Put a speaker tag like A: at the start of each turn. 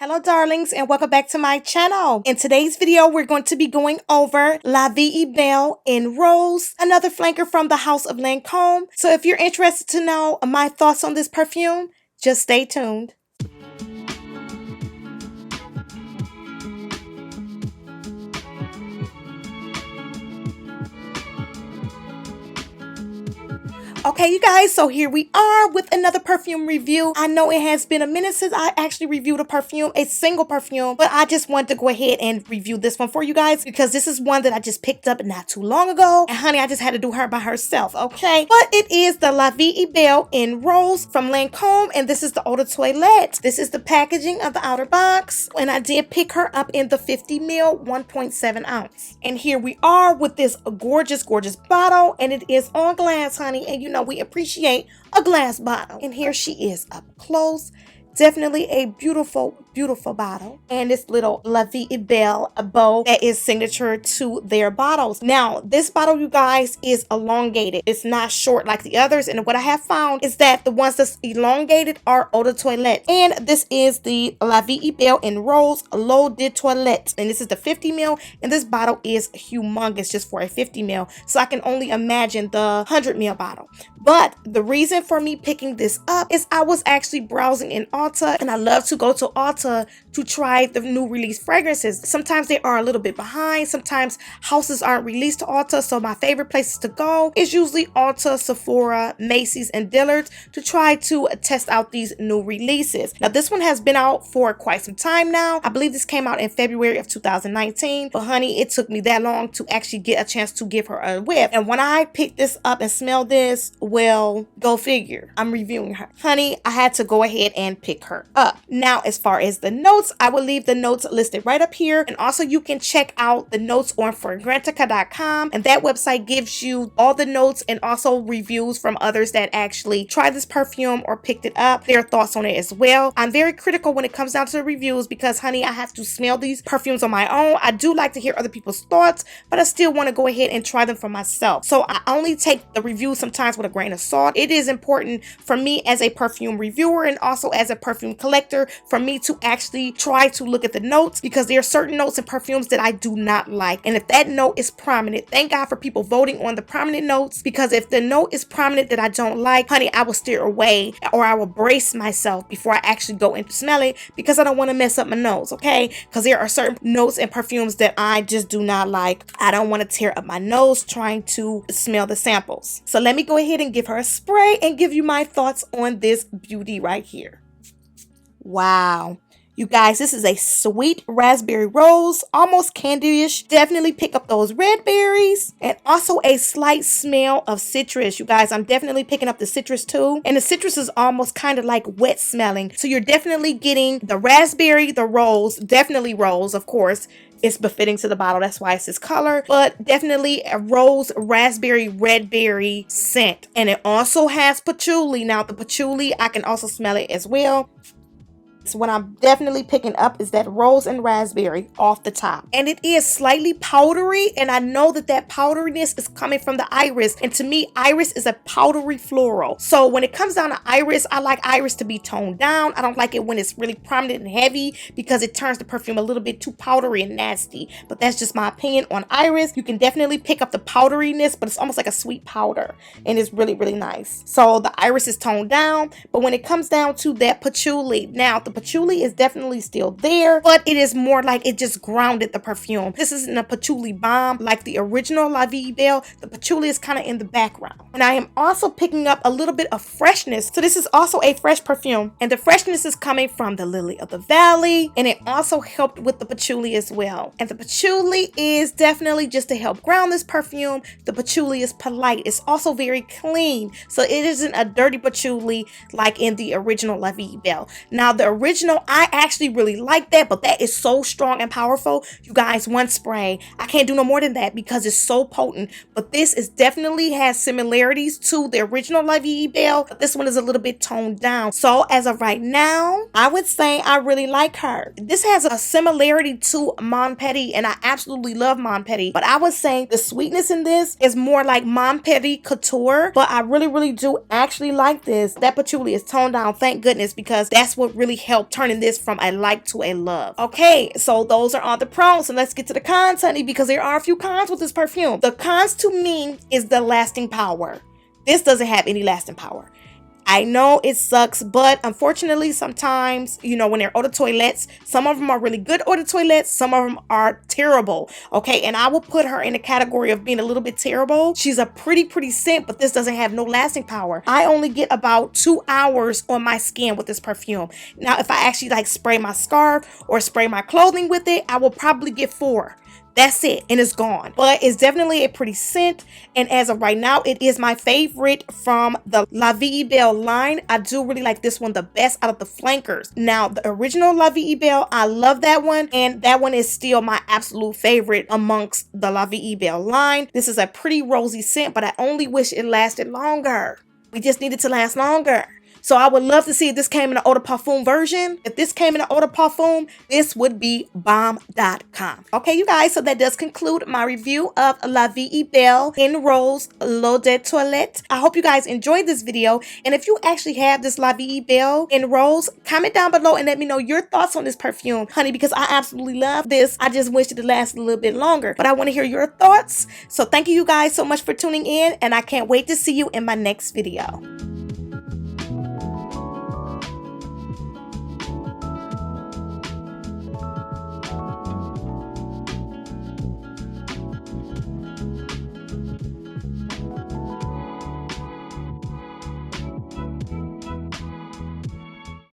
A: Hello darlings and welcome back to my channel. In today's video we're going to be going over La Belle in Rose, another flanker from the house of Lancome. So if you're interested to know my thoughts on this perfume, just stay tuned. Okay, you guys, so here we are with another perfume review. I know it has been a minute since I actually reviewed a single perfume, but I just wanted to go ahead and review this one for you guys because this is one that I just picked up not too long ago. And honey, I just had to do her by herself, okay? But it is the La Belle in Rose from Lancome, and this is the Eau de Toilette. This is the packaging of the outer box, and I did pick her up in the 50 ml 1.7 ounce. And here we are with this gorgeous, gorgeous bottle, and it is on glass, honey, and you know we appreciate a glass bottle. And here she is up close. Definitely a beautiful, beautiful bottle. And this little La Belle bow that is signature to their bottles. Now, this bottle, you guys, is elongated. It's not short like the others. And what I have found is that the ones that's elongated are Eau de Toilette. And this is the La Belle in Rose L'Eau de Toilette. And this is the 50 ml. And this bottle is humongous just for a 50 ml. So I can only imagine the 100 ml bottle. But the reason for me picking this up is I was actually browsing in Ulta, and I love to go to Ulta to try the new release fragrances. Sometimes they are a little bit behind. Sometimes houses aren't released to Ulta. So my favorite places to go is usually Ulta, Sephora, Macy's, and Dillard's to try to test out these new releases. Now this one has been out for quite some time now. I believe this came out in February of 2019. But honey, it took me that long to actually get a chance to give her a whiff. And when I picked this up and smelled this, well, go figure. I'm reviewing her. Honey, I had to go ahead and pick her up. Now, as far as the notes, I will leave the notes listed right up here. And also you can check out the notes on Fragrantica.com. And that website gives you all the notes and also reviews from others that actually tried this perfume or picked it up, their thoughts on it as well. I'm very critical when it comes down to the reviews because, honey, I have to smell these perfumes on my own. I do like to hear other people's thoughts, but I still want to go ahead and try them for myself. So I only take the reviews sometimes with a grain of salt. It is important for me as a perfume reviewer and also as a perfume collector for me to actually try to look at the notes because there are certain notes in perfumes that I do not like. And if that note is prominent, thank God for people voting on the prominent notes, because if the note is prominent that I don't like, honey, I will steer away or I will brace myself before I actually go and smell it because I don't want to mess up my nose, okay? Because there are certain notes in perfumes that I just do not like. I don't want to tear up my nose trying to smell the samples. So let me go ahead and give her a spray and give you my thoughts on this beauty right here. Wow. You guys, this is a sweet raspberry rose, almost candyish. Definitely pick up those red berries and also a slight smell of citrus. You guys, I'm definitely picking up the citrus too. And the citrus is almost kind of like wet smelling. So you're definitely getting the raspberry, the rose, definitely rose, of course. It's befitting to the bottle, that's why it's this color, but definitely a rose, raspberry, red berry scent. And it also has patchouli. Now the patchouli, I can also smell it as well. So what I'm definitely picking up is that rose and raspberry off the top. And it is slightly powdery, and I know that that powderiness is coming from the iris. And to me, iris is a powdery floral. So when it comes down to iris, I like iris to be toned down. I don't like it when it's really prominent and heavy because it turns the perfume a little bit too powdery and nasty. But that's just my opinion on iris. You can definitely pick up the powderiness, but it's almost like a sweet powder. And it's really, really nice. So the iris is toned down. But when it comes down to that patchouli, now the patchouli is definitely still there, but it is more like it just grounded the perfume. This isn't a patchouli bomb like the original La Belle. The patchouli is kind of in the background. And I am also picking up a little bit of freshness. So this is also a fresh perfume, and the freshness is coming from the lily of the valley, and it also helped with the patchouli as well. And the patchouli is definitely just to help ground this perfume. The patchouli is polite. It's also very clean, so it isn't a dirty patchouli like in the original La Belle. Now the original, I actually really like that, but that is so strong and powerful. You guys, one spray, I can't do no more than that because it's so potent. But this is definitely has similarities to the original La Belle, but this one is a little bit toned down. So as of right now, I would say I really like her. This has a similarity to Mon Petit, and I absolutely love Mon Petit, but I would say the sweetness in this is more like Mon Petit Couture, but I really, really do actually like this. That patchouli is toned down, thank goodness, because that's what really helps help turning this from a like to a love. Okay, so those are all the pros. So let's get to the cons, honey, because there are a few cons with this perfume. The cons to me is the lasting power. This doesn't have any lasting power. I know it sucks, but unfortunately, sometimes, you know, when they're eau de toilettes, some of them are really good eau de toilettes, some of them are terrible. Okay, and I will put her in the category of being a little bit terrible. She's a pretty scent, but this doesn't have no lasting power. I only get about 2 hours on my skin with this perfume. Now, if I actually like spray my scarf or spray my clothing with it, I will probably get 4. That's it, and it's gone. But it's definitely a pretty scent, and as of right now, it is my favorite from the La Vie Belle line. I do really like this one the best out of the flankers. Now, the original La Vie Belle, I love that one, and that one is still my absolute favorite amongst the La Vie Belle line. This is a pretty rosy scent, but I only wish it lasted longer. We just need it to last longer. So I would love to see if this came in an eau de parfum version. If this came in an eau de parfum, this would be bomb.com. Okay, you guys, so that does conclude my review of La Vie Belle in Rose L'Eau de Toilette. I hope you guys enjoyed this video. And if you actually have this La Vie Belle in Rose, comment down below and let me know your thoughts on this perfume, honey, because I absolutely love this. I just wish it lasted a little bit longer, but I want to hear your thoughts. So thank you guys so much for tuning in, and I can't wait to see you in my next video.